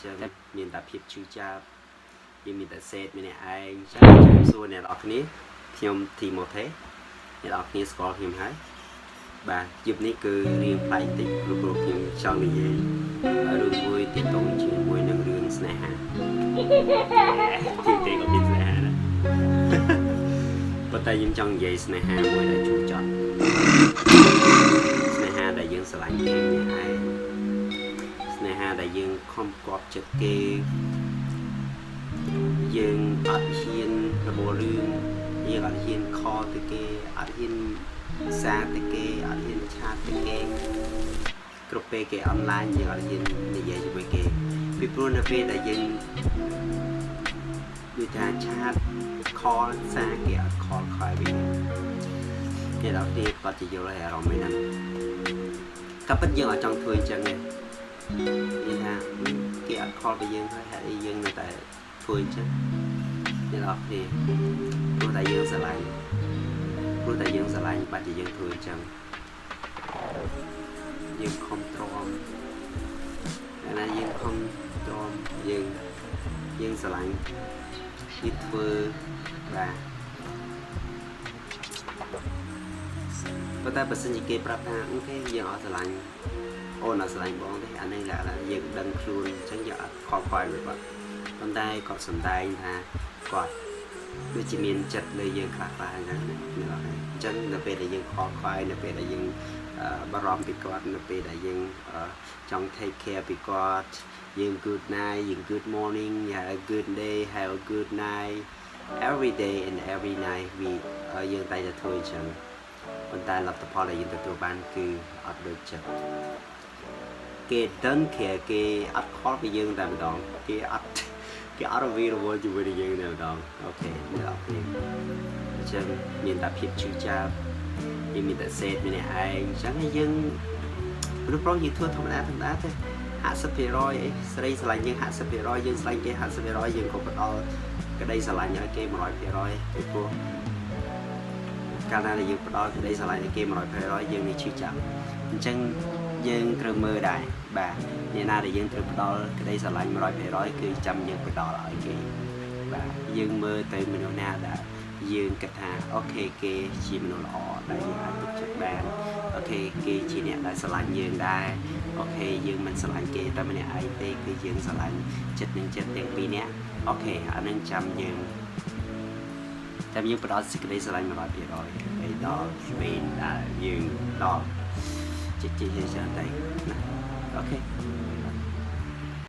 ចឹងមានតែភាពឈឺចាប់យើងមានតែសេតម្នាក់ឯងចឹងជំរាបសួរអ្នកនរគ្នាខ្ញុំធីម៉ូថេអ្នកនរគ្នាស្គាល់ខ្ញុំហើយបាទយប់នេះគឺរៀងប្លែកបន្តិចព្រោះខ្ញុំចង់និយាយរឿងមួយទាក់ទងជាមួយនឹងរឿងស្នេហាទីទីក៏មានស្នេហាដែរប៉ុន្តែខ្ញុំចង់និយាយស្នេហាមួយដែលជូរចត់ស្នេហាដែលយើងស្រឡាញ់គេម្នាក់ឯងស្នេហាដែលយើងខំគាប់ចិត្តគេយើងអត់ហ៊ានរបបរឿងយើងអត់ហ៊ានខលទៅគេអត់ហ៊ានសារទៅគេអត់ហ៊ានឆាតទៅគេគ្រប់ពេលគេអនឡាញយើងអត់ហ៊ាននិយាយជាមួយគេពីព្រោះនៅពេលដែលយើងដូចថាឆាតខលសារគេអត់ខលខ້ອຍវិញគេដល់ទីគាត់ជាយល់ហើយអារម្មណ៍ហ្នឹងក៏ពិតយើងអត់ចង់ធ្វើអញ្ចឹងទេនិយាយថាគេអត់ខលទៅយើងហើយហេតុអីយើងនៅតែធ្វើអញ្ចឹងអ្នកនរគ្នាព្រោះតែយើងស្រឡាញ់បាត់តែយើងធ្វើអញ្ចឹងយើងខំទ្រាំតែណាយើងខំទ្រាំយើងស្រឡាញ់គេធ្វើបាទប៉ុន្តែបើសិនជាគេប្រាប់ថាអូខេយើងអត់ស្រឡាញ់អូនអត់ស្រឡាញ់បងទេអានេះlàយើងដឹងខ្លួនអញ្ចឹងយើងអត់ខកខ្វល់វាបាត់ប៉ុន្តែគាត់សំដែងថាគាត់ដូចជាមានចិត្តលើយើងខ្លះៗអញ្ចឹងណាអញ្ចឹងនៅពេលដែលយើងខកខ្វាយនៅពេលដែលយើងបារម្ភពីគាត់នៅពេលដែលយើងចង់ take care ពីគាត់យើង good night យើង good morning have a good day have a good night every day and every night យើងតែតែធ្វើអញ្ចឹងប៉ុន្តែលទ្ធផលដែលយើងទទួលបានគឺអត់ដូចចិត្តគេ don't care គេអត់ខលពីយើងតែម្ដងគេអត់រវីរវល់ជាមួយនឹងយើងតែម្ដងអូខេអ្នកនរគ្នាអញ្ចឹងមានតែភាពឈឺចាប់យើងមានតែសេតម្នាក់ឯងអញ្ចឹងយើងមនុស្សប្រុសយើងធ្វើធម្មតាទេ50%អីស្រីស្រឡាញ់យើង50%យើងស្រឡាញ់គេ50%យើងក៏ផ្ដល់ក្តីស្រឡាញ់ឲ្យគេ100%ពីព្រោះកាលណាយើងផ្ដល់ក្តីស្រឡាញ់ឲ្យគេ100%យើងនេះឈឺចាប់អញ្ចឹងយើងត្រូវមើលដែរបាទអ្នកណាដែលយើងត្រូវផ្ដល់ក្តីស្រឡាញ់100%គឺចាំយើងផ្ដល់ឲ្យគេបាទយើងមើលទៅមនុស្សណាដែលយើងគិតថាអូខេគេជាមនុស្សល្អដែលយើងអាចទុកចិត្តបានអូខេគេជាអ្នកដែលស្រឡាញ់យើងដែរអូខេយើងមិនស្រឡាញ់គេតែម្នាក់ឯងទេគឺយើងស្រឡាញ់ចិត្តនឹងចិត្តទាំងពីរនាក់អូខេអានឹងចាំយើងផ្ដល់សេចក្តីស្រឡាញ់100%ហើយដល់ពេលដែលយើងដល់ចិត្តជាច្រើនតែណាអូខេ